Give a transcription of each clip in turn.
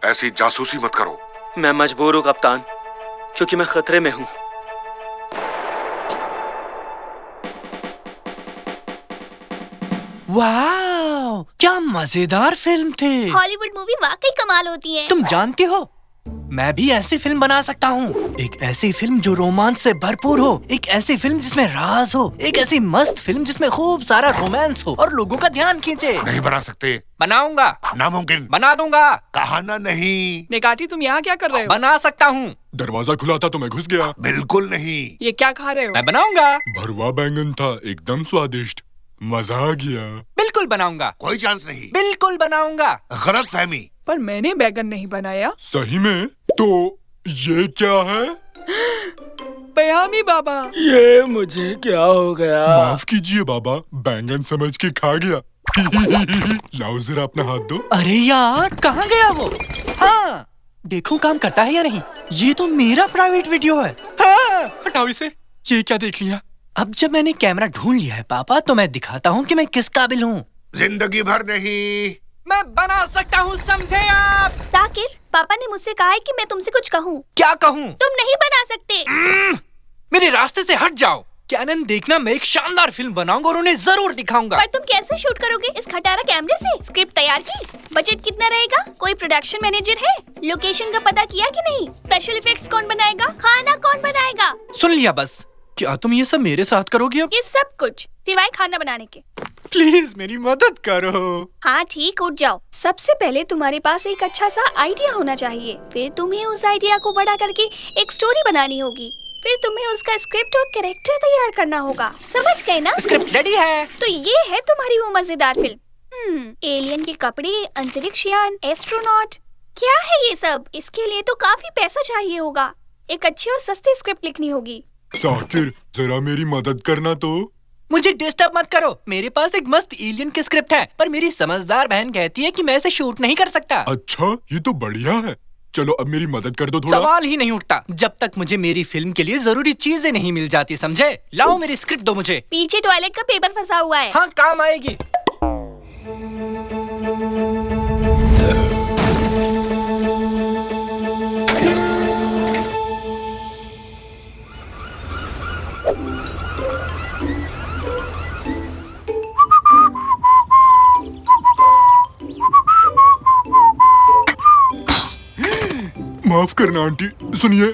ऐसी जासूसी मत करो। मैं मजबूर हूँ कप्तान, क्योंकि मैं खतरे में हूँ। वाह, क्या मजेदार फिल्म थी। हॉलीवुड मूवी वाकई कमाल होती है। तुम जानती हो, मैं भी ऐसी फिल्म बना सकता हूँ। एक ऐसी फिल्म जो रोमांच से भरपूर हो, एक ऐसी फिल्म जिसमें राज हो, एक ऐसी मस्त फिल्म जिसमें खूब सारा रोमांस हो और लोगों का ध्यान खींचे। नहीं बना सकते। बनाऊंगा। नामुमकिन। बना दूंगा। कहा ना नहीं। नेकाटी, तुम यहाँ क्या कर रहे हो? बना सकता हूँ। दरवाजा खुला था तो मैं घुस गया। बिल्कुल नहीं। ये क्या खा रहे हो? मैं बनाऊंगा। भरवा बैंगन था, एकदम स्वादिष्ट, मजा आ गया। बिल्कुल बनाऊंगा। कोई चांस नहीं। बिल्कुल बनाऊंगा। गलत फहमी। पर मैंने बैगन नहीं बनाया। सही में? तो ये क्या है? पयामी बाबा। ये मुझे क्या हो गया? माफ कीजिए बाबा, बैंगन समझ के खा गया। लाओ जरा अपना हाथ दो। अरे यार, कहाँ गया वो? हाँ, देखूं काम करता है या नहीं। ये तो मेरा प्राइवेट वीडियो है। हाँ, हटाओ इसे। ये क्या देख लिया? अब जब मैंने कैमरा ढूंढ लिया है पापा, तो मैं दिखाता हूँ कि मैं किस काबिल हूँ। जिंदगी भर नहीं। मैं बना सकता हूँ, समझे आप? ताकिर, पापा ने मुझसे कहा है कि मैं तुमसे कुछ कहूँ। क्या कहूँ? तुम नहीं बना सकते। मेरे रास्ते से हट जाओ। कैनन देखना, मैं एक शानदार फिल्म बनाऊंगा और उन्हें जरूर दिखाऊंगा। पर तुम कैसे शूट करोगे इस खटारा कैमरे से? स्क्रिप्ट तैयार की? बजट कितना रहेगा? कोई प्रोडक्शन मैनेजर है? लोकेशन का पता किया कि नहीं? स्पेशल इफेक्ट्स कौन बनाएगा? खाना कौन बनाएगा? सुन लिया बस। क्या तुम ये सब मेरे साथ करोगी अब? ये सब कुछ सिवाय खाना बनाने के। प्लीज मेरी मदद करो। हाँ ठीक, उठ जाओ। सबसे पहले तुम्हारे पास एक अच्छा सा आइडिया होना चाहिए। फिर तुम्हें उस आइडिया को बड़ा करके एक स्टोरी बनानी होगी। फिर तुम्हें उसका स्क्रिप्ट और कैरेक्टर तैयार करना होगा। समझ गए ना? स्क्रिप्ट रेडी है। तो ये है तुम्हारी वो मजेदार फिल्म। एलियन के कपड़े, अंतरिक्ष यान, एस्ट्रोनॉट, क्या है ये सब? इसके लिए तो काफी पैसा चाहिए होगा। एक अच्छी और सस्ती स्क्रिप्ट लिखनी होगी। साकिर, जरा मेरी मदद करना तो। मुझे डिस्टर्ब मत करो। मेरे पास एक मस्त एलियन की स्क्रिप्ट है, पर मेरी समझदार बहन कहती है कि मैं इसे शूट नहीं कर सकता। अच्छा, ये तो बढ़िया है। चलो अब मेरी मदद कर दो थोड़ा। सवाल ही नहीं उठता जब तक मुझे मेरी फिल्म के लिए जरूरी चीजें नहीं मिल जाती, समझे? लाओ मेरी स्क्रिप्ट दो मुझे। पीछे टॉयलेट का पेपर फंसा हुआ है। हाँ, काम आएगी। माफ करना आंटी, सुनिए,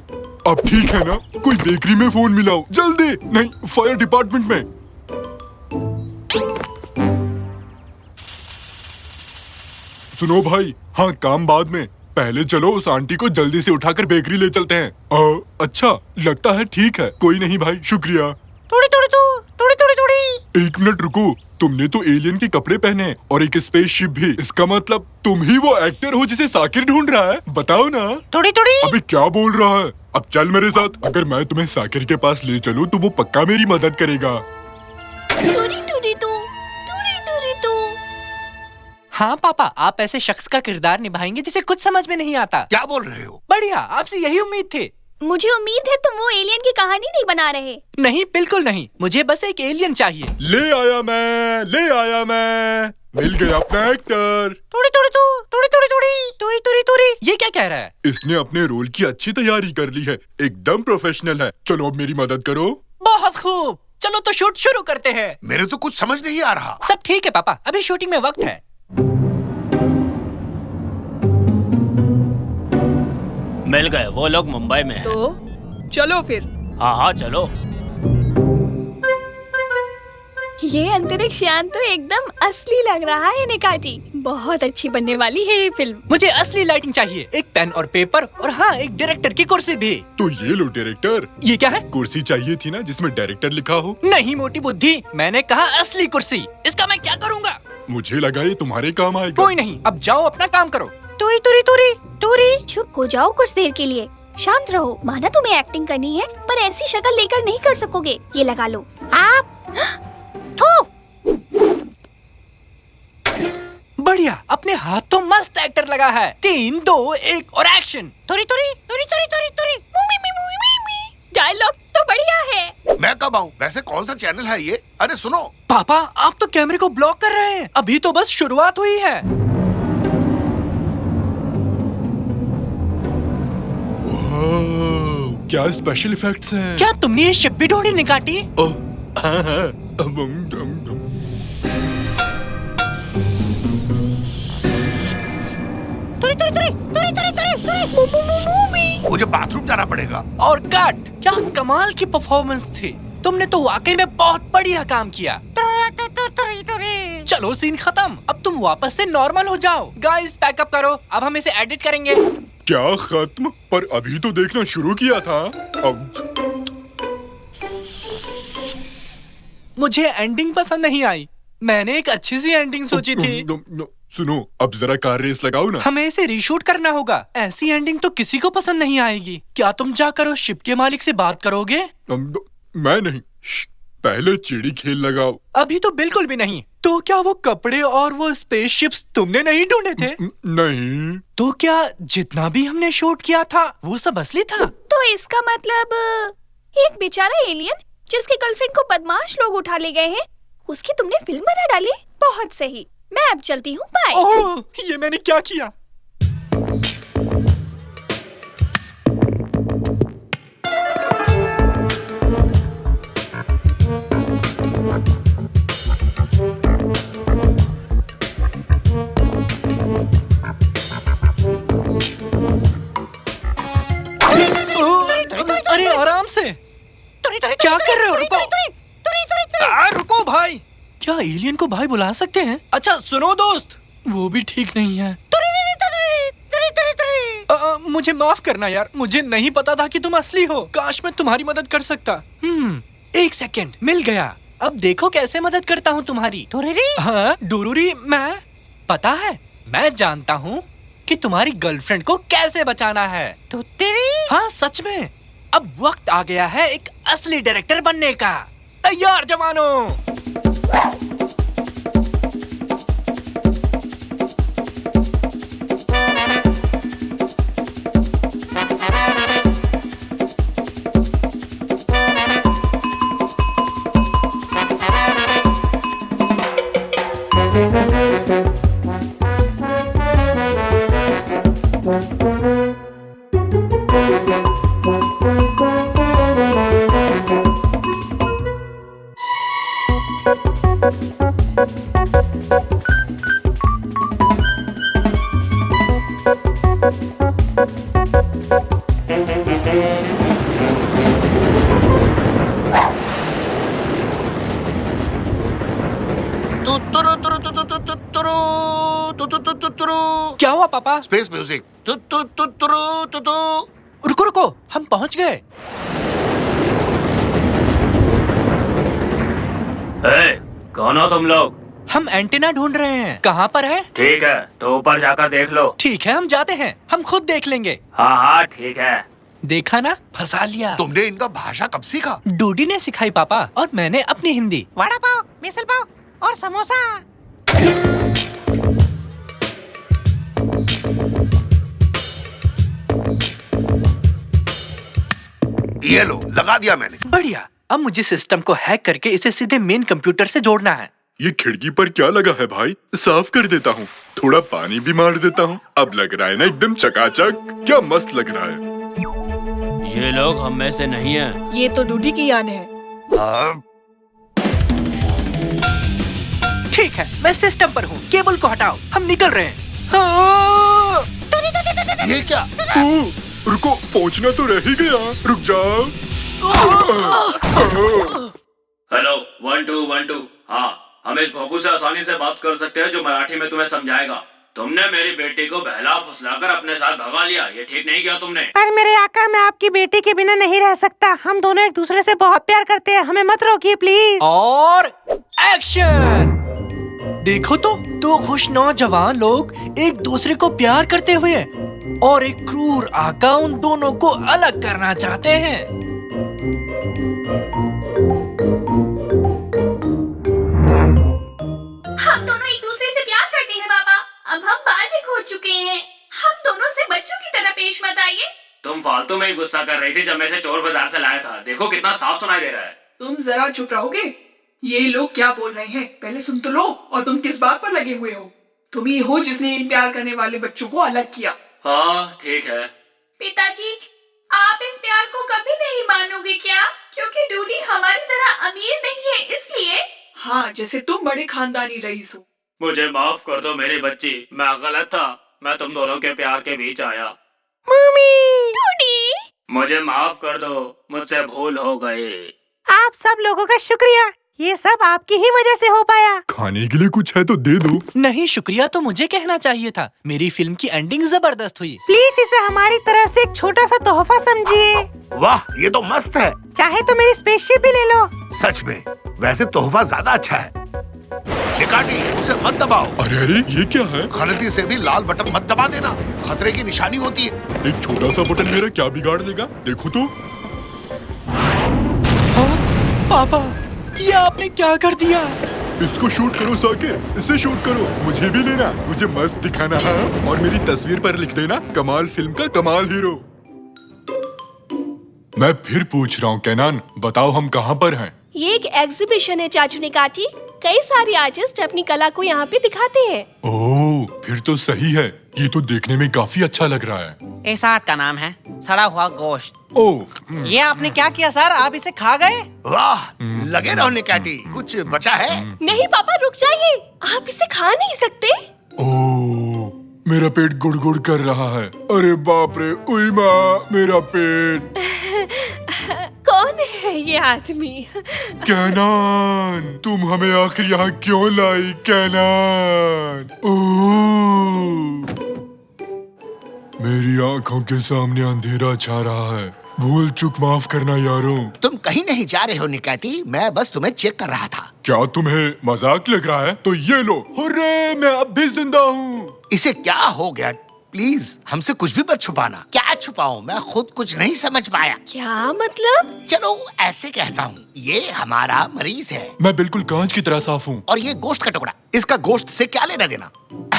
अब ठीक है ना? कोई बेकरी में फोन मिलाओ जल्दी। नहीं, फायर डिपार्टमेंट में। सुनो भाई, हाँ काम बाद में, पहले चलो उस आंटी को जल्दी से उठाकर बेकरी ले चलते हैं। अच्छा, लगता है ठीक है। कोई नहीं भाई, शुक्रिया। थोड़ी थोड़ी थोड़ी थोड़ी थोड़ी। एक मिनट रुको, तुमने तो एलियन के कपड़े पहने हैं और एक स्पेसशिप भी। इसका मतलब तुम ही वो एक्टर हो जिसे साकिर ढूंढ रहा है? बताओ ना। थोड़ी थोड़ी। अबे क्या बोल रहा है? अब चल मेरे साथ। अगर मैं तुम्हें साकिर के पास ले चलूं तो वो पक्का मेरी मदद करेगा। टूरी टूरी तू, टूरी टूरी तू। हाँ पापा, आप ऐसे शख्स का किरदार निभाएंगे जिसे कुछ समझ में नहीं आता। क्या बोल रहे हो? बढ़िया, आपसे यही उम्मीद थी। मुझे उम्मीद है तुम वो एलियन की कहानी नहीं बना रहे। नहीं, बिल्कुल नहीं। मुझे बस एक एलियन चाहिए। ले आया मैं। मिल गया अपना एक्टर। थोड़ी थोड़ी थोड़ी थोड़ी थोड़ी थोड़ी थोड़ी। ये क्या कह रहा है? इसने अपने रोल की अच्छी तैयारी कर ली है, एकदम प्रोफेशनल है। चलो अब मेरी मदद करो। बहुत खूब, चलो तो शूट शुरू करते हैं। मेरे तो कुछ समझ नहीं आ रहा। सब ठीक है पापा, अभी शूटिंग में वक्त है। मिल गए वो लोग मुंबई में। तो चलो फिर। हाँ हाँ चलो। ये अंतरिक्ष यान तो एकदम असली लग रहा है निकाटी। बहुत अच्छी बनने वाली है ये फिल्म। मुझे असली लाइटिंग चाहिए, एक पेन और पेपर, और हाँ, एक डायरेक्टर की कुर्सी भी। तो ये लो डायरेक्टर। ये क्या है? कुर्सी चाहिए थी ना जिसमें डायरेक्टर लिखा हो। नहीं मोटी बुद्धि, मैंने कहा असली कुर्सी। इसका मैं क्या करूँगा? मुझे लगा ये तुम्हारे काम आएगा। कोई नहीं, अब जाओ अपना काम करो। टूरी टूरी टूरी टूरी। चुप हो जाओ कुछ देर के लिए, शांत रहो। माना तुम्हें एक्टिंग करनी है, पर ऐसी शक्ल लेकर नहीं कर सकोगे। ये लगा लो आप। बढ़िया, अपने हाथ तो मस्त एक्टर लगा है। 3, 2, 1 और एक्शन। टूरी टूरी टूरी टूरी टूरी टूरी। डायलॉग तो बढ़िया है। मैं कब आऊँ? वैसे कौन सा चैनल है ये? अरे सुनो। पापा, आप तो कैमरे को ब्लॉक कर रहे हैं। अभी तो बस शुरुआत हुई है। वाह, क्या स्पेशल इफेक्ट्स हैं। क्या तुमने ये शिप भी ढूंढी निकाटी? ओह, हाँ हाँ। मुझे बाथरूम जाना पड़ेगा। और कट, क्या कमाल की परफॉर्मेंस थी। तुमने तो वाकई में बहुत बढ़िया काम किया। चलो सीन खत्म, अब तुम वापस से नॉर्मल हो जाओ। गाइस पैकअप करो, अब हम इसे एडिट करेंगे। क्या खत्म? पर अभी तो देखना शुरू किया था। अब मुझे एंडिंग पसंद नहीं आई। मैंने एक अच्छी सी एंडिंग सोची थी। सुनो, अब जरा कार रेस लगाओ ना। हमें इसे रीशूट करना होगा। ऐसी एंडिंग तो किसी को पसंद नहीं आएगी। क्या तुम जाकर उस शिप के मालिक से बात करोगे? मैं नहीं। पहले चिड़ी खेल लगाओ। अभी तो बिल्कुल भी नहीं। तो क्या वो कपड़े और वो स्पेसशिप्स तुमने नहीं ढूंढे थे? नहीं। तो क्या जितना भी हमने शूट किया था वो सब असली था? तो इसका मतलब एक बेचारा एलियन जिसकी गर्लफ्रेंड को बदमाश लोग उठा ले गए हैं, उसकी तुमने फिल्म बना डाली। बहुत सही, मैं अब चलती हूँ। बाय। ओह, ये मैंने क्या किया? अरे आराम से, क्या कर रहे हो? रुको, रुको भाई। क्या एलियन को भाई बुला सकते हैं? अच्छा सुनो दोस्त, वो भी ठीक नहीं है। मुझे माफ करना यार, मुझे नहीं पता था कि तुम असली हो। काश मैं तुम्हारी मदद कर सकता। एक सेकंड, मिल गया। अब देखो कैसे मदद करता हूँ तुम्हारी। हाँ डोरूरी, मैं पता है, मैं जानता हूँ कि तुम्हारी गर्लफ्रेंड को कैसे बचाना है। तो तेरी? हाँ सच में। अब वक्त आ गया है एक असली डायरेक्टर बनने का। तैयार जवानों? क्या हुआ पापा? Space music. रुको रुको, हम पहुंच गए। कौन हो तुम लोग? हम एंटीना ढूंढ रहे हैं। कहाँ पर है? ठीक है, तो ऊपर जाकर देख लो। ठीक है, हम जाते हैं, हम खुद देख लेंगे। हाँ हाँ ठीक है। देखा ना, फंसा लिया। तुमने इनका भाषा कब सीखा? डूडी ने सिखाई पापा, और मैंने अपनी हिंदी। वड़ा पाव, मिसल पाव और समोसा। ये लो, लगा दिया मैंने। बढ़िया। अब मुझे सिस्टम को हैक करके इसे सीधे मेन कंप्यूटर से जोड़ना है। ये खिड़की पर क्या लगा है भाई? साफ कर देता हूँ, थोड़ा पानी भी मार देता हूँ। अब लग रहा है ना एकदम चकाचक। क्या मस्त लग रहा है। ये लोग हम में से नहीं है। ये तो डूडी की यान है। ठीक है, मैं सिस्टम पर हूँ। केबल को हटाओ, हम निकल रहे हैं। हाँ! ये क्या? रुको, पहुँचना तो रह ही गया। रुक जाओ। हेलो 1 2 1 2। हाँ, हम इस भोपू से आसानी से बात कर सकते हैं जो मराठी में तुम्हें समझाएगा। तुमने मेरी बेटी को बहला फुसलाकर अपने साथ भगा लिया, ये ठीक नहीं किया तुमने। पर मेरे आका, मैं आपकी बेटी के बिना नहीं रह सकता। हम दोनों एक दूसरे से बहुत प्यार करते हैं, हमें मत रोकिए प्लीज। और एक्शन। देखो तो, दो खुश नौजवान लोग एक दूसरे को प्यार करते हुए और एक क्रूर आका उन दोनों को अलग करना चाहते हैं। हम दोनों एक दूसरे से प्यार करते हैं पापा। अब हम बालिग हो चुके हैं। हम दोनों से बच्चों की तरह पेश मत आइए। तुम फालतू में ही गुस्सा कर रही थी जब मैं इसे चोर बाजार से लाया था। देखो कितना साफ सुनाई दे रहा है। तुम जरा चुप रहोगे? ये लोग क्या बोल रहे हैं पहले सुन तो लो। और तुम किस बात पर लगे हुए हो? तुम ही हो जिसने इन प्यार करने वाले बच्चों को अलग किया। हाँ ठीक है। पिताजी, आप इस प्यार को कभी नहीं मानोगे क्या? क्योंकि डूडी हमारी तरह अमीर नहीं है इसलिए। हाँ, जैसे तुम बड़े खानदानी रईस हो। मुझे माफ कर दो मेरी बच्ची, मैं गलत था। मैं तुम दोनों के प्यार के बीच आया। मम्मी, डूडी, मुझे माफ कर दो, मुझसे भूल हो गई। आप सब लोगों का शुक्रिया, ये सब आपकी ही वजह से हो पाया। खाने के लिए कुछ है तो दे दो। नहीं, शुक्रिया तो मुझे कहना चाहिए था। मेरी फिल्म की एंडिंग जबरदस्त हुई। प्लीज इसे हमारी तरफ से एक छोटा सा तोहफा समझिए। वाह, ये तो मस्त है। चाहे तो मेरी स्पेसशिप भी ले लो। सच में, वैसे तोहफा ज्यादा अच्छा है। निकाटी, उसे मत दबाओ। अरे अरे, ये क्या है? गलती से भी लाल बटन मत दबा देना, खतरे की निशानी होती है। एक छोटा सा बटन मेरा क्या बिगाड़ देगा? देखो तो। पापा, ये आपने क्या कर दिया? इसको शूट करो साकिर, इसे शूट करो। मुझे भी लेना, मुझे मस्त दिखाना है और मेरी तस्वीर पर लिख देना कमाल फिल्म का कमाल हीरो। मैं फिर पूछ रहा हूँ कैनान, बताओ हम कहाँ पर हैं? ये एक एग्जीबिशन है चाचू निकाटी। कई सारे आर्टिस्ट अपनी कला को यहाँ पे दिखाते हैं। ओह, फिर तो सही है। ये तो देखने में काफी अच्छा लग रहा है। इस आर्ट का नाम है सड़ा हुआ गोश्त। ओह, ये आपने क्या किया सर? आप इसे खा गए? वाह, लगे रहो निकाटी, कुछ बचा है? नहीं पापा, रुक जाइए, आप इसे खा नहीं सकते। ओह, मेरा पेट गुड़गुड़ कर रहा है। अरे बाप रे, उई माँ, मेरा पेट। कौन है ये आदमी? कैनान, तुम हमें आखिर यहाँ क्यों लाई कैनान? ओह, मेरी आंखों के सामने अंधेरा छा रहा है। भूल चूक माफ करना यारों। तुम कहीं नहीं जा रहे हो निकाटी, मैं बस तुम्हें चेक कर रहा था। क्या तुम्हें मजाक लग रहा है? तो ये लो, हुर्रे, मैं अब भी जिंदा हूँ। इसे क्या हो गया? प्लीज हमसे कुछ भी मत छुपाना। क्या छुपाऊं? मैं खुद कुछ नहीं समझ पाया। क्या मतलब? चलो ऐसे कहता हूँ, ये हमारा मरीज है मैं बिल्कुल कांच की तरह साफ हूँ। और ये गोश्त का टुकड़ा। इसका गोश्त से क्या लेना देना?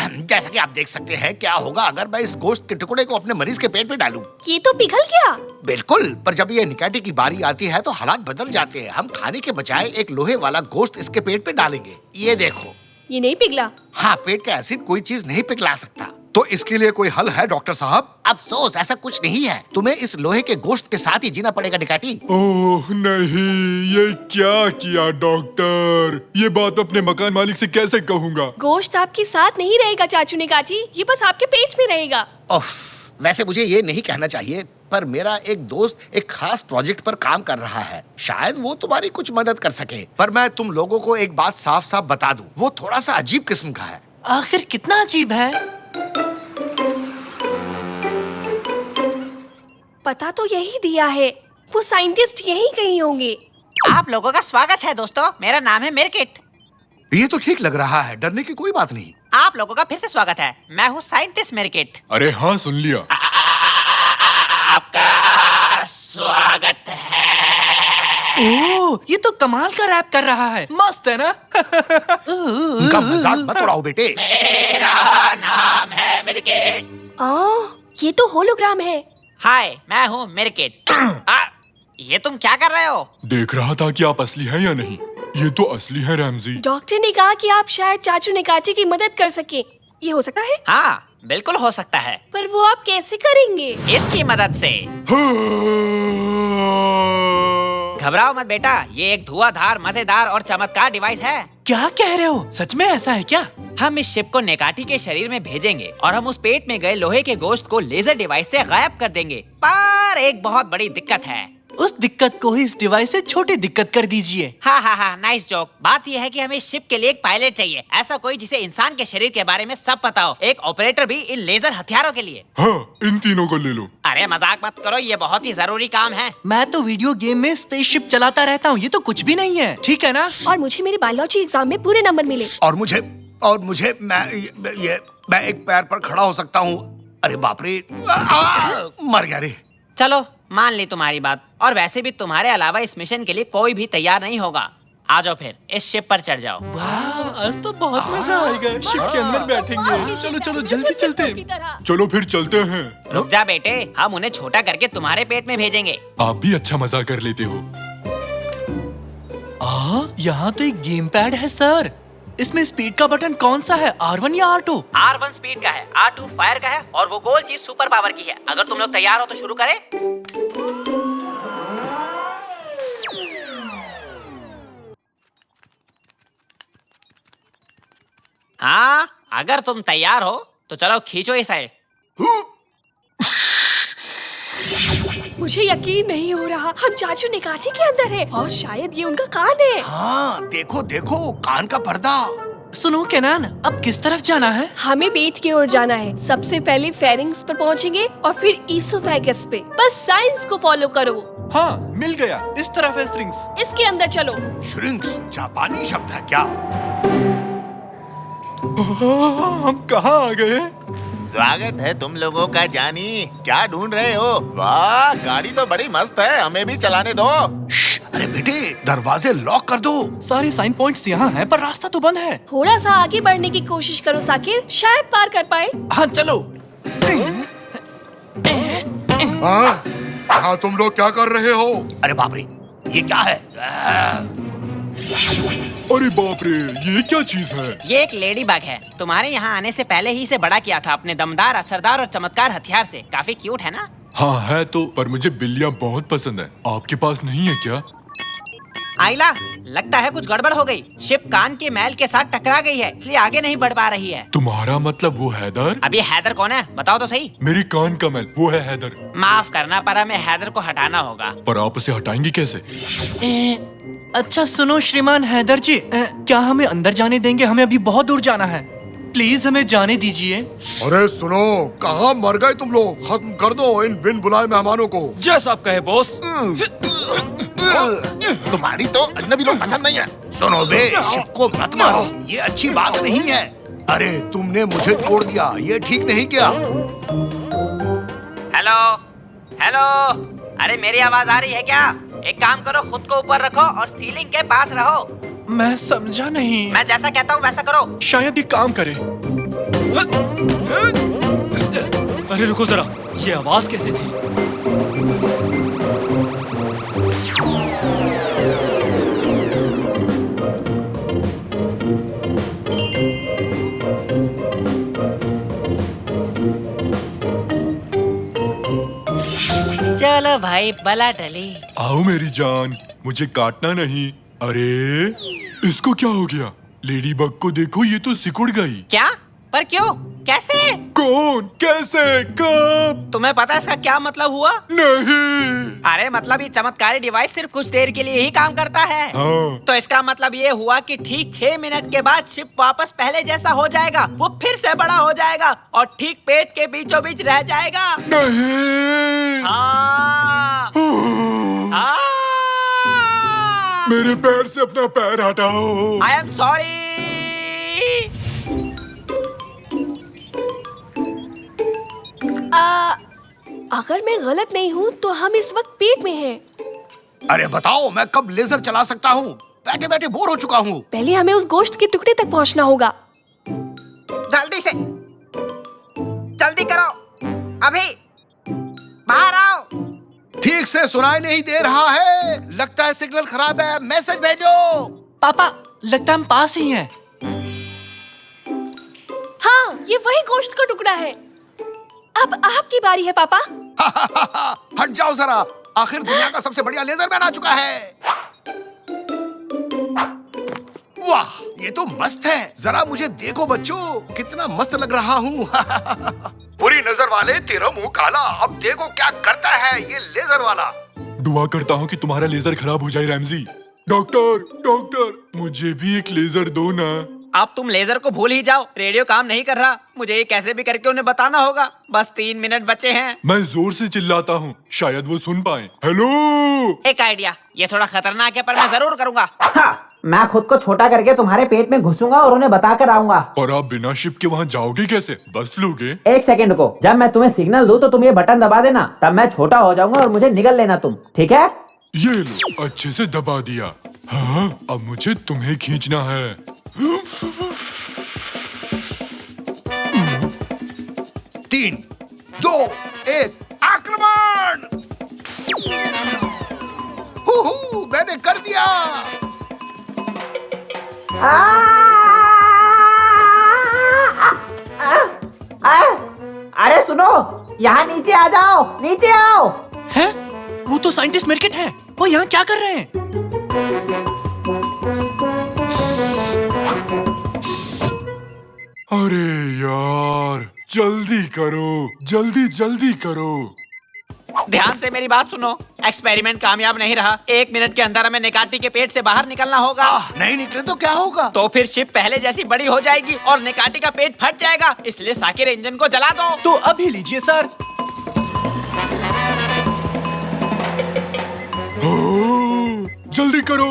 जैसा कि आप देख सकते हैं, क्या होगा अगर मैं इस गोश्त के टुकड़े को अपने मरीज के पेट में डालूं? ये तो पिघल गया। बिल्कुल, पर जब ये निकाटी की बारी आती है तो हालात बदल जाते हैं। हम खाने के बजाय एक लोहे वाला गोश्त इसके पेट पे डालेंगे। ये देखो। ये नहीं पिघला। हाँ, पेट का एसिड कोई चीज नहीं पिघला सकता। तो इसके लिए कोई हल है डॉक्टर साहब? अफसोस, ऐसा कुछ नहीं है। तुम्हें इस लोहे के गोश्त के साथ ही जीना पड़ेगा निकाटी। ओह नहीं, ये क्या किया डॉक्टर? ये बात अपने मकान मालिक से कैसे कहूँगा? गोश्त आपके साथ नहीं रहेगा चाचू निकाटी, ये बस आपके पेट में रहेगा। ओफ, वैसे मुझे ये नहीं कहना चाहिए, पर मेरा एक दोस्त एक खास प्रोजेक्ट पर काम कर रहा है। शायद वो तुम्हारी कुछ मदद कर सके। पर मैं तुम लोगों को एक बात साफ साफ बता दूं, वो थोड़ा सा अजीब किस्म का है। आखिर कितना अजीब है? पता तो यही दिया है, वो साइंटिस्ट यही कहीं होंगे। आप लोगों का स्वागत है दोस्तों, मेरा नाम है मिरकिट। ये तो ठीक लग रहा है, डरने की कोई बात नहीं। आप लोगों का फिर से स्वागत है। मैं हूँ साइंटिस्ट मिरकिट। अरे हाँ, सुन लिया। आपका स्वागत है। ओह, ये तो कमाल का रैप कर रहा है। मस्त है ना? उनका मजाक मत उड़ाओ बेटे। मेरा नाम है मिरकिट। ये तो होलोग्राम है। हाय, मैं हूँ मिरकिट। ये तुम क्या कर रहे हो? देख रहा था कि आप असली हैं या नहीं। ये तो असली है रैमजी। डॉक्टर ने कहा कि आप शायद चाचू निकाटी की मदद कर सके। ये हो सकता है? हाँ, बिल्कुल हो सकता है। पर वो आप कैसे करेंगे? इसकी मदद से। घबराओ मत बेटा, ये एक धुआंधार, मजेदार और चमत्कार डिवाइस है। क्या कह रहे हो? सच में ऐसा है क्या? हम इस शिप को निकाटी के शरीर में भेजेंगे और हम उस पेट में गए लोहे के गोश्त को लेजर डिवाइस से गायब कर देंगे। पर एक बहुत बड़ी दिक्कत है। उस दिक्कत को ही इस डिवाइस से छोटी दिक्कत कर दीजिए। हाँ, नाइस जोक। बात यह है कि हमें शिप के लिए एक पायलट चाहिए, ऐसा कोई जिसे इंसान के शरीर के बारे में सब पता हो। एक ऑपरेटर भी इन लेजर हथियारों के लिए। हाँ, इन तीनों को ले लो। अरे मजाक मत करो, ये बहुत ही जरूरी काम है। मैं तो वीडियो गेम में स्पेसशिप चलाता रहता हूँ, ये तो कुछ भी नहीं है, ठीक है ना? और मुझे मेरे बायोलॉजी एग्जाम में पूरे नंबर मिले। और मुझे मैं एक पैर पर खड़ा हो सकता हूँ। अरे बाप रे, मर गया रे। चलो, मान ली तुम्हारी बात। और वैसे भी तुम्हारे अलावा इस मिशन के लिए कोई भी तैयार नहीं होगा। आ जाओ फिर, इस शिप पर चढ़ जाओ। वाह, आज तो बहुत मजा आएगा। शिप के अंदर बैठेंगे। चलो चलो, जल्दी चलते हैं। चलो फिर चलते हैं। रुक जा बेटे, हम उन्हें छोटा करके तुम्हारे पेट में भेजेंगे। आप भी अच्छा मजा कर लेते हो। यहाँ तो एक गेम पैड है सर। इसमें स्पीड का बटन कौन सा है, R1 या R2? R1 स्पीड का है, R2 फायर का है और वो गोल चीज सुपर पावर की है। अगर तुम लोग तैयार हो तो शुरू करें। हाँ, अगर तुम तैयार हो तो चलो खींचो इस साइड। मुझे यकीन नहीं हो रहा, हम चाचू निकाची के अंदर है और शायद ये उनका कान है। हाँ देखो देखो, कान का पर्दा। सुनो केनान, अब किस तरफ जाना है? हमें पेट की ओर जाना है। सबसे पहले फेरिंग्स पर पहुंचेंगे और फिर ईसोफेगस पे। बस साइंस को फॉलो करो। हाँ मिल गया, इस तरफ है स्ट्रिंग्स। इसके अंदर चलो। श्रिंक्स जापानी शब्द है क्या? हम कहाँ आ गए? स्वागत है तुम लोगों का जानी। क्या ढूंढ रहे हो? वाह, गाड़ी तो बड़ी मस्त है, हमें भी चलाने दो। श्श, अरे बेटे, दरवाजे लॉक कर दो। सारे साइन पॉइंट्स यहाँ हैं, पर रास्ता तो बंद है। थोड़ा सा आगे बढ़ने की कोशिश करो साकिर, शायद पार कर पाए। हाँ चलो। हाँ तुम लोग क्या कर रहे हो? अरे बाप रे, ये क्या है? अरे बाप रे, ये क्या चीज है? ये एक लेडी बग है। तुम्हारे यहाँ आने से पहले ही इसे बड़ा किया था अपने दमदार, असरदार और चमत्कार हथियार से। काफी क्यूट है ना? हाँ है तो, पर मुझे बिल्लियाँ बहुत पसंद है। आपके पास नहीं है क्या? आइला, लगता है कुछ गड़बड़ हो गई। शिप कान के मैल के साथ टकरा गई है, इसलिए आगे नहीं बढ़ पा रही है। तुम्हारा मतलब वो हैदर? अब ये हैदर कौन है, बताओ तो सही। मेरी कान का मैल, वो है हैदर। माफ करना, पर हमें हैदर को हटाना होगा। पर आप उसे हटाएंगे कैसे? अच्छा सुनो श्रीमान हैदर जी, क्या हमें अंदर जाने देंगे? हमें अभी बहुत दूर जाना है, प्लीज हमें जाने दीजिए। अरे सुनो, कहाँ मर गए तुम लोग? खत्म कर दो इन बिन बुलाए मेहमानों को। जैसा आप कहे बॉस। तुम्हारी तो अजनबी लोग पसंद नहीं है। सुनो बे, शिप को मत मारो, ये अच्छी बात नहीं है। अरे तुमने मुझे तोड़ दिया, ये ठीक नहीं किया। हेलो हेलो, अरे मेरी आवाज आ रही है क्या? एक काम करो, खुद को ऊपर रखो और सीलिंग के पास रहो। मैं समझा नहीं। मैं जैसा कहता हूँ वैसा करो। शायद ये काम करे। अरे रुको जरा, ये आवाज कैसे थी? चलो भाई, बला टली। आओ मेरी जान, मुझे काटना नहीं। अरे इसको क्या हो गया? लेडी बग को देखो, ये तो सिकुड़ गई। क्या? पर क्यों? कैसे? कौन? कैसे? कब? तुम्हें पता है इसका क्या मतलब हुआ? नहीं। अरे मतलब ये चमत्कारी डिवाइस सिर्फ कुछ देर के लिए ही काम करता है। हाँ। तो इसका मतलब ये हुआ कि ठीक 6 मिनट के बाद शिप वापस पहले जैसा हो जाएगा। वो फिर से बड़ा हो जाएगा और ठीक पेट के बीचों बीच रह जाएगा। नहीं। हाँ। हाँ। मेरे पैर से अपना पैर हटाओ। I am sorry. अगर मैं गलत नहीं हूँ तो हम इस वक्त पेट में हैं। अरे बताओ, मैं कब लेजर चला सकता हूँ? बैठे बैठे बोर हो चुका हूँ। पहले हमें उस गोश्त के टुकड़े तक पहुँचना होगा। जल्दी से, जल्दी करो, अभी बाहर आओ। ठीक से सुनाई नहीं दे रहा है, लगता है सिग्नल खराब है। मैसेज भेजो। पापा, लगता है हम पास ही हैं। हाँ, ये वही गोश्त का टुकड़ा है। अब आपकी बारी है पापा। हट जाओ जरा, आखिर दुनिया का सबसे बढ़िया लेजर मैन आ चुका है। वाह, ये तो मस्त है। जरा मुझे देखो बच्चों, कितना मस्त लग रहा हूँ। बुरी नजर वाले, तेरा मुंह काला। अब देखो क्या करता है ये लेजर वाला। दुआ करता हूँ कि तुम्हारा लेजर खराब हो जाए रैमजी। डॉक्टर, डॉक्टर, मुझे भी एक लेजर दो ना। अब तुम लेजर को भूल ही जाओ, रेडियो काम नहीं कर रहा। मुझे ये कैसे भी करके उन्हें बताना होगा। बस 3 मिनट बचे हैं। मैं जोर से चिल्लाता हूँ, शायद वो सुन पाए। हेलो। एक आइडिया, ये थोड़ा खतरनाक है पर मैं जरूर करूँगा। हाँ, मैं खुद को छोटा करके तुम्हारे पेट में घुसूंगा और उन्हें बता कर आऊंगा। और आप बिना शिप के वहाँ जाओगे कैसे? बस लोगे? 1 सेकंड को, जब मैं तुम्हें सिग्नल दूं तो तुम ये बटन दबा देना, तब मैं छोटा हो जाऊंगा और मुझे निगल लेना तुम, ठीक है? ये लो, अच्छे से दबा दिया। हाँ, अब मुझे तुम्हें खींचना है। 3, 2, 1, आक्रमण! मैंने कर दिया। सुनो, यहाँ नीचे आ जाओ, नीचे आओ। हैं? वो तो साइंटिस्ट मिर्किट है। वो यहाँ क्या कर रहे हैं? अरे यार, जल्दी करो, जल्दी जल्दी करो। ध्यान से मेरी बात सुनो। एक्सपेरिमेंट कामयाब नहीं रहा। 1 मिनट के अंदर हमें निकाटी के पेट से बाहर निकलना होगा। नहीं निकले तो क्या होगा? तो फिर शिप पहले जैसी बड़ी हो जाएगी और निकाटी का पेट फट जाएगा। इसलिए साकिर इंजन को जला दो। तो अभी लीजिए सर। जल्दी करो,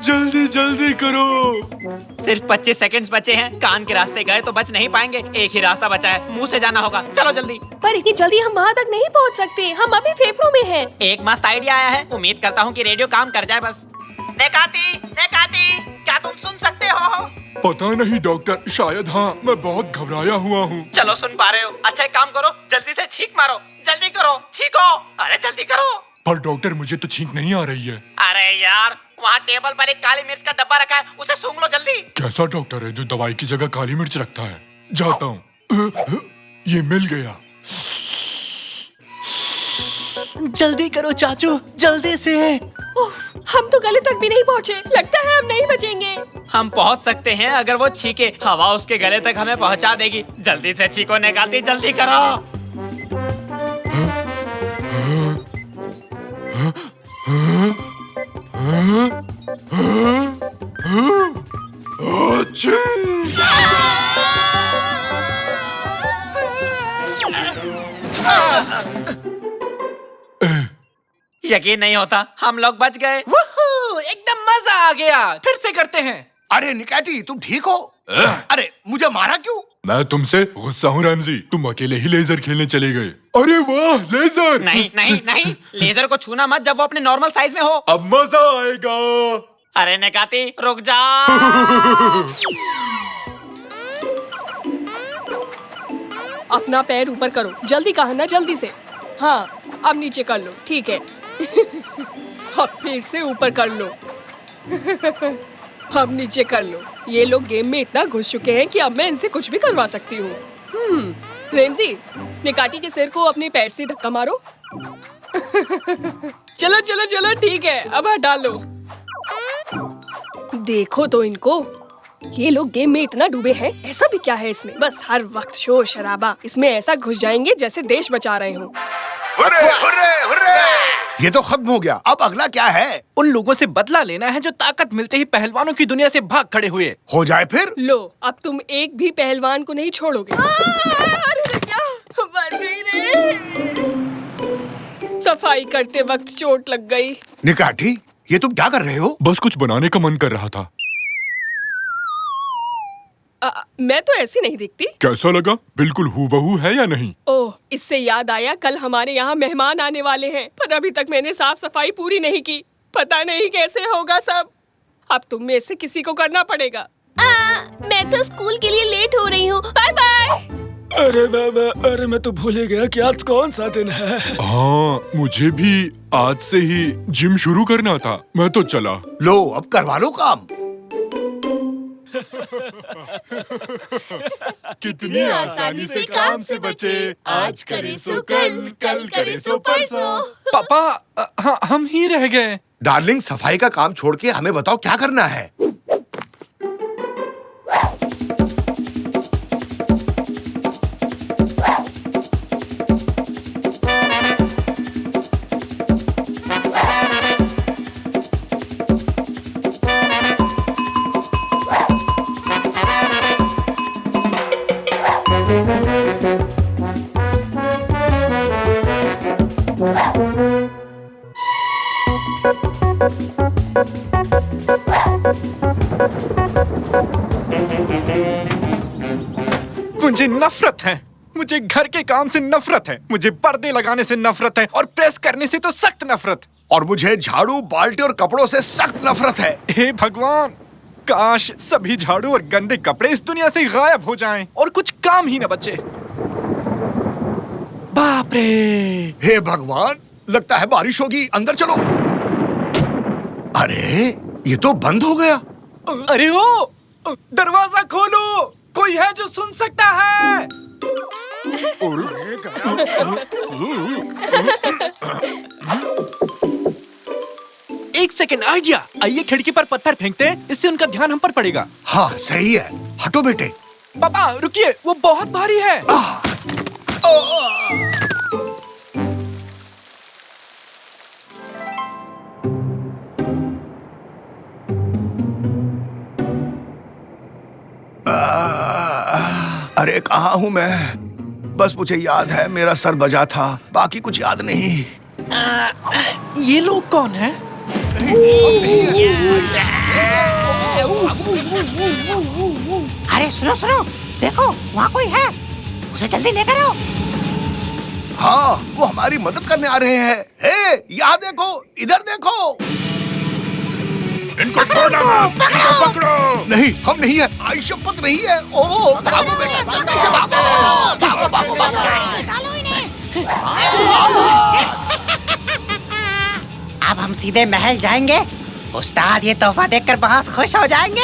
जल्दी जल्दी करो। सिर्फ 25 सेकंड्स बचे हैं। कान के रास्ते गए तो बच नहीं पाएंगे। एक ही रास्ता बचा है, मुंह से जाना होगा। चलो जल्दी। पर इतनी जल्दी हम वहाँ तक नहीं पहुँच सकते। हम अभी फेफड़ों में हैं। एक मस्त आइडिया आया है। उम्मीद करता हूँ कि रेडियो काम कर जाए बस। नेकाती, नेकाती, क्या तुम सुन सकते हो? पता नहीं डॉक्टर, शायद हाँ। मैं बहुत घबराया हुआ हूँ। चलो सुन पा रहे हो। अच्छा एक काम करो, जल्दी से छींक मारो। जल्दी करो, छींको। अरे जल्दी करो। पर डॉक्टर, मुझे तो छींक नहीं आ रही है। अरे यार, वहाँ टेबल पर एक काली मिर्च का डब्बा रखा है, उसे सूंघ लो जल्दी। कैसा डॉक्टर है जो दवाई की जगह काली मिर्च रखता है? जाता हूँ। ये मिल गया। जल्दी करो चाचू, जल्दी से। हम तो गले तक भी नहीं पहुँचे। लगता है हम नहीं बचेंगे। हम पहुँच सकते हैं अगर वो छींके। हवा उसके गले तक हमें पहुँचा देगी। जल्दी से छींको निकालती, जल्दी करो। यकीन नहीं होता, हम लोग बच गए। एकदम मजा आ गया। फिर से करते हैं। अरे निकाटी, तुम ठीक हो? अरे मुझे मारा क्यों? मैं तुमसे गुस्सा हूँ रैमजी। तुम अकेले ही लेजर खेलने चले गए। अरे वाह, लेजर! नहीं नहीं नहीं, लेजर को छूना मत जब वो अपने नॉर्मल साइज में हो। अब मजा आएगा। अरे निकाती, रुक जा। अपना पैर ऊपर करो। जल्दी कहा ना, जल्दी से। हाँ, अब नीचे कर लो। ठीक है। अब फिर से ऊपर कर लो। अब नीचे कर लो। ये लोग गेम में इतना घुस चुके हैं कि अब मैं इनसे कुछ भी करवा सकती हूँ। रेमजी, निकाटी के सिर को अपने पैर से धक्का मारो। चलो चलो चलो, ठीक है, अब हटा लो। देखो तो इनको, ये लोग गेम में इतना डूबे हैं। ऐसा भी क्या है इसमें? बस हर वक्त शोर शराबा। इसमें ऐसा घुस जाएंगे जैसे देश बचा रहे हो। Hurray, hurray, hurray! ये तो खत्म हो गया। अब अगला क्या है? उन लोगों से बदला लेना है जो ताकत मिलते ही पहलवानों की दुनिया से भाग खड़े हुए। हो जाए फिर। लो, अब तुम एक भी पहलवान को नहीं छोड़ोगे। अरे क्या मर गई रे। सफाई करते वक्त चोट लग गई। निकाटी, ये तुम क्या कर रहे हो? बस कुछ बनाने का मन कर रहा था। मैं तो ऐसी नहीं दिखती। कैसा लगा? बिल्कुल हूबहू है या नहीं? ओह, इससे याद आया, कल हमारे यहाँ मेहमान आने वाले हैं, पर अभी तक मैंने साफ सफाई पूरी नहीं की। पता नहीं कैसे होगा सब। अब तुम में से किसी को करना पड़ेगा। मैं तो स्कूल के लिए लेट हो रही हूँ। Bye bye. अरे मैं तो भूल ही गया कि आज कौन सा दिन है। हाँ, मुझे भी आज से ही जिम शुरू करना था। मैं तो चला। लो, अब करवा लो काम। कितनी आसानी से काम से बचे। आज करे सो कल, कल करे सो परसों। पापा, हम ही रह गए। डार्लिंग, सफाई का काम छोड़ के हमें बताओ क्या करना है। मुझे नफरत है। मुझे घर के काम से नफरत है। मुझे पर्दे लगाने से नफरत है और प्रेस करने से तो सख्त नफरत। और मुझे झाड़ू, बाल्टी और कपड़ों से सख्त नफरत है। हे भगवान, काश सभी झाड़ू और गंदे कपड़े इस दुनिया से गायब हो जाएं और कुछ काम ही न बचे। बाप रे! हे भगवान, लगता है बारिश होगी। अंदर चलो। अरे, ये तो बंद हो गया। अरे ओ, दरवाजा खोलो। कोई है जो सुन सकता है? एक सेकंड, आइडिया। आइए खिड़की पर पत्थर फेंकते हैं, इससे उनका ध्यान हम पर पड़ेगा। हाँ सही है, हटो बेटे। पापा रुकिए, वो बहुत भारी है। अरे कहाँ हूँ मैं? बस मुझे याद है मेरा सर बजा था, बाकी कुछ याद नहीं। ये लोग कौन हैं? अरे सुनो सुनो, देखो वहाँ कोई है, उसे जल्दी लेकर आओ। हाँ, वो हमारी मदद करने आ रहे हैं। हे, यहाँ देखो, इधर देखो। इनको छोड़ना मत, इनको पकड़ो। नहीं, हम नहीं है। आई शपथ नहीं है। ओ, भागो बेटा, जल्दी से भागो। भागो, भागो, भागो। अब हम सीधे महल जाएंगे। उस्ताद ये तोहफा देखकर बहुत खुश हो जाएंगे।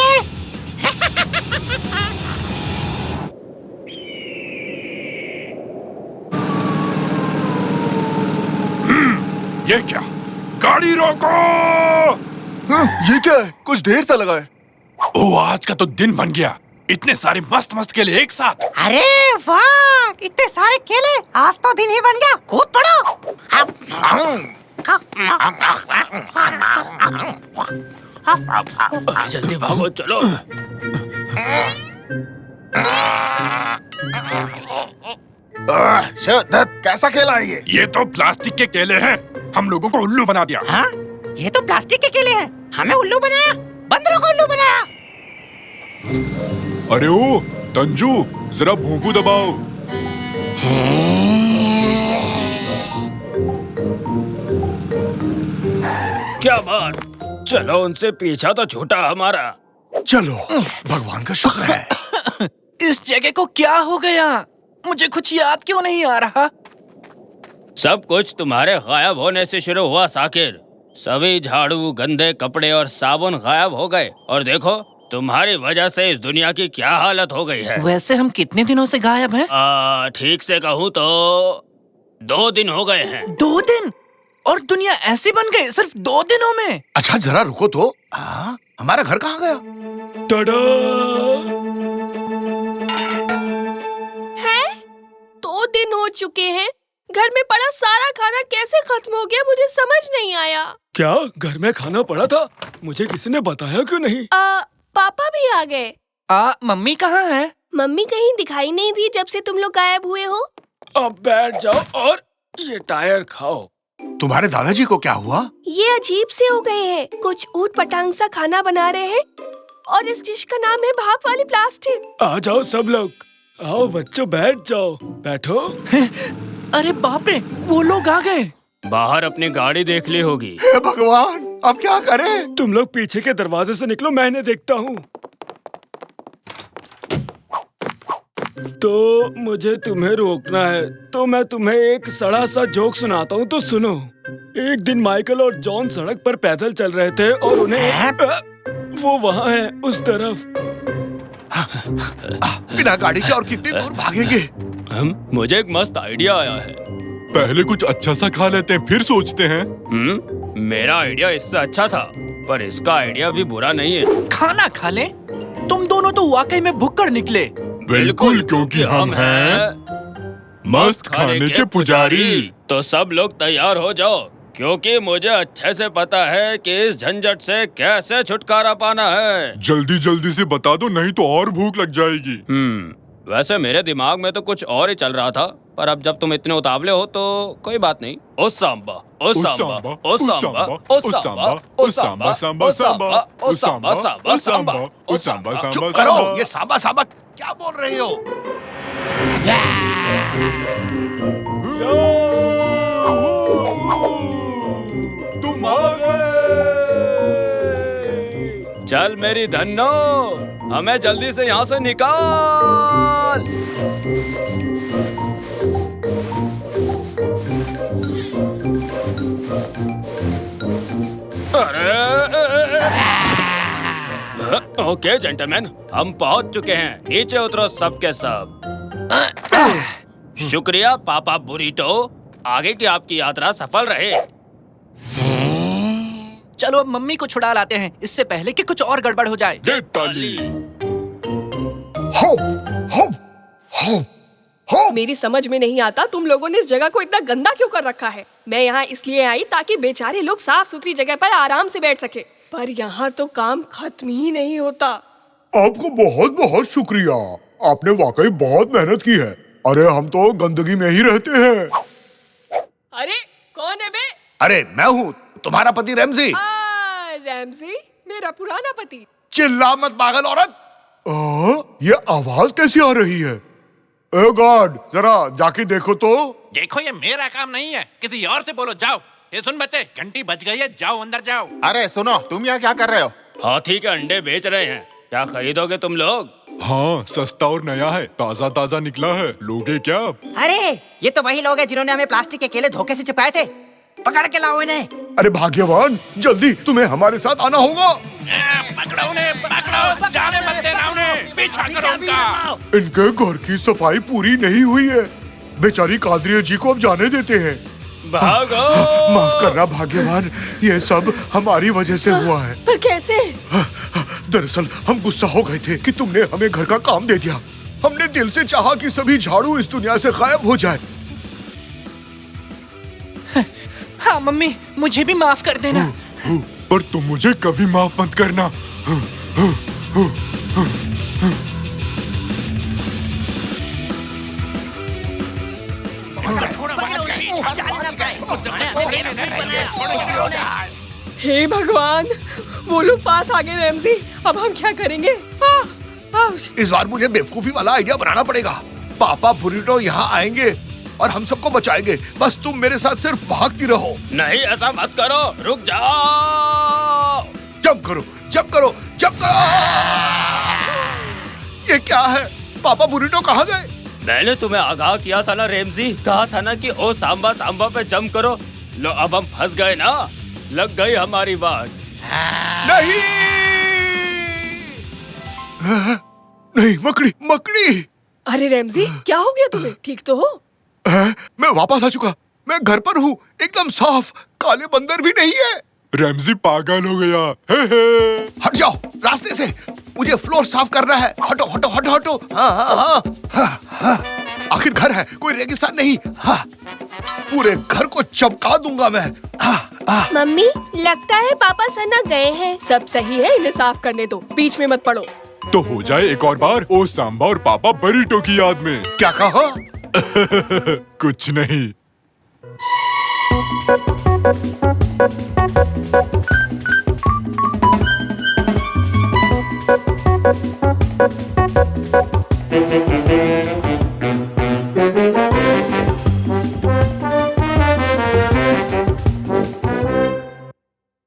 ये क्या? गाड़ी रोको! ये क्या है? कुछ ढेर सा लगा है। ओ, आज का तो दिन बन गया। इतने सारे मस्त मस्त केले एक साथ। अरे वाह, इतने सारे केले, आज तो दिन ही बन गया। कूद पड़ो। जल्दी भागो, चलो। कैसा खेला है ये? ये तो प्लास्टिक के केले हैं। हम लोगों को उल्लू बना दिया। हाँ? ये तो प्लास्टिक के केले हैं। हमें उल्लू बनाया, बंदरों को उल्लू बनाया। अरे ओ तंजू, जरा भोंपू दबाओ। क्या बात, चलो उनसे पीछा तो छूटा हमारा। चलो, भगवान का शुक्र है। इस जगह को क्या हो गया? मुझे कुछ याद क्यों नहीं आ रहा? सब कुछ तुम्हारे गायब होने से शुरू हुआ साकिर। सभी झाड़ू, गंदे कपड़े और साबुन गायब हो गए, और देखो तुम्हारी वजह से इस दुनिया की क्या हालत हो गई है। वैसे हम कितने दिनों से गायब हैं? ठीक से कहूँ तो 2 दिन हो गए हैं। 2 दिन? और दुनिया ऐसी बन गई सिर्फ 2 दिनों में? अच्छा जरा रुको तो। हमारा घर कहाँ गया? है? 2 दिन हो चुके हैं। घर में पड़ा सारा खाना कैसे खत्म हो गया, मुझे समझ नहीं आया। क्या घर में खाना पड़ा था? मुझे किसी ने बताया क्यों नहीं? पापा भी आ गए। मम्मी कहाँ है? मम्मी कहीं दिखाई नहीं दी जब से तुम लोग गायब हुए हो। अब बैठ जाओ और ये टायर खाओ। तुम्हारे दादाजी को क्या हुआ? ये अजीब से हो गए हैं। कुछ ऊट पटांग सा खाना बना रहे हैं, और इस डिश का नाम है भाप वाली प्लास्टिक। आ जाओ सब लोग, आओ बच्चों बैठ जाओ, बैठो। अरे बाप रे, वो लोग आ गए। बाहर अपनी गाड़ी देख ली होगी। हे भगवान, अब क्या करें? तुम लोग पीछे के दरवाजे से निकलो, मैं इन्हें देखता हूँ। तो मुझे तुम्हें रोकना है, तो मैं तुम्हें एक सड़ा सा जोक सुनाता हूँ, तो सुनो। एक दिन माइकल और जॉन सड़क पर पैदल चल रहे थे और उन्हें वो वहाँ है उस तरफ। बिना गाड़ी के और कितनी दूर भागेंगे? मुझे एक मस्त आइडिया आया है। पहले कुछ अच्छा सा खा लेते हैं, फिर सोचते हैं। मेरा आइडिया इससे अच्छा था, पर इसका आइडिया भी बुरा नहीं है। खाना खा ले? तुम दोनों तो वाकई में भुक्कड़ निकले। बिल्कुल, क्योंकि हम हैं मस्त खाने के पुजारी। तो सब लोग तैयार हो जाओ, क्योंकि मुझे अच्छे से पता है कि इस झंझट से कैसे छुटकारा पाना है। जल्दी जल्दी से बता दो, नहीं तो और भूख लग जाएगी। वैसे मेरे दिमाग में तो कुछ और ही चल रहा था, पर अब जब तुम इतने उतावले हो तो कोई बात नहीं। ओ सांबा, ओ सांबा, ओ सांबा, ओ सांबा, ओ सांबा, सांबा, सांबा, ओ सांबा, सांबा, सांबा, ओ सांबा, सांबा। चुप करो, ये सांबा सांबा क्या बोल रहे हो? तुम आ गए। चल मेरी धन्नो, हमें जल्दी से यहाँ से निकाल। ओके जेंटलमैन, हम पहुंच चुके हैं। नीचे उतरो सब के सब। शुक्रिया पापा बुरीटो। आगे की आपकी यात्रा सफल रहे। चलो अब मम्मी को छुड़ा लाते हैं, इससे पहले कि कुछ और गड़बड़ हो जाए। मेरी समझ में नहीं आता तुम लोगों ने इस जगह को इतना गंदा क्यों कर रखा है। मैं यहाँ इसलिए आई ताकि बेचारे लोग साफ सुथरी जगह पर आराम से बैठ सके, पर यहाँ तो काम खत्म ही नहीं होता। आपको बहुत बहुत शुक्रिया, आपने वाकई बहुत मेहनत की है। अरे हम तो गंदगी में ही रहते हैं। अरे कौन है बे? अरे मैं हूँ, तुम्हारा पति रैमजी। रैमजी मेरा पुराना पति। चिल्ला मत पागल औरत। ये आवाज कैसी आ रही है? ओ गॉड, जरा जाके देखो तो। देखो ये मेरा काम नहीं है, किसी और से बोलो। जाओ। ये सुन बच्चे, घंटी बज गई है, जाओ अंदर जाओ। अरे सुनो, तुम यहाँ क्या कर रहे हो? हाथी के अंडे बेच रहे हैं, क्या खरीदोगे तुम लोग? हाँ, सस्ता और नया है, ताजा ताजा निकला है, लोगे क्या? अरे ये तो वही लोग हैं जिन्होंने हमें प्लास्टिक के केले धोखे से चिपकाए थे। पकड़ के लाओ इन्हें। अरे भाग्यवान, जल्दी तुम्हें हमारे साथ आना होगा। पकड़ो उन्हें, पकड़ो, जाने मत देना उन्हें, पीछा करो उनका। इनके घर की सफाई पूरी नहीं हुई है, बेचारी कादरिया जी को अब जाने देते हैं। भागो। माफ करना भाग्यवान, ये सब हमारी वजह से हुआ है। पर कैसे? दरअसल हम गुस्सा हो गए थे कि तुमने हमें घर का काम दे दिया। हमने दिल से चाहा कि सभी झाड़ू इस दुनिया से गायब हो जाए। हाँ मम्मी, मुझे भी माफ कर देना। पर तुम मुझे कभी माफ मत करना। हे भगवान, वो लोग पास आ गए रैमजी। अब हम क्या करेंगे? इस बार मुझे बेवकूफी वाला आइडिया बनाना पड़ेगा। पापा बुरीटो यहाँ आएंगे और हम सबको बचाएंगे। बस तुम मेरे साथ सिर्फ भागती रहो। नहीं, ऐसा मत करो, रुक जाओ। जंप करो, जंप करो, जंप करो। ये क्या है? पापा बुरीटो कहाँ गए? मैंने तुम्हें आगाह किया था ना रैमजी, कहा था ना कि ओ सांबा सांबा पे जंप करो। लो अब हम फंस गए ना, लग गई हमारी बात। नहीं नहीं, मकड़ी मकड़ी। अरे रैमजी, क्या हो गया तुम्हें? ठीक तो हो? मैं वापस आ चुका, मैं घर पर हूँ, एकदम साफ, काले बंदर भी नहीं है। रैमजी पागल हो गया। हट जाओ रास्ते से, मुझे फ्लोर साफ करना है। हटो हटो हटो हटो। हाँ हाँ हाँ हाँ हाँ। आखिर घर है, कोई रेगिस्तान नहीं। हाँ, पूरे घर को चमका दूंगा मैं। मम्मी, लगता है पापा सना गए हैं। सब सही है, इन्हें साफ करने दो, बीच में मत पड़ो। तो हो जाए एक और बार ओ सांबा और पापा बरीटो की याद में। क्या कहा? कुछ नहीं।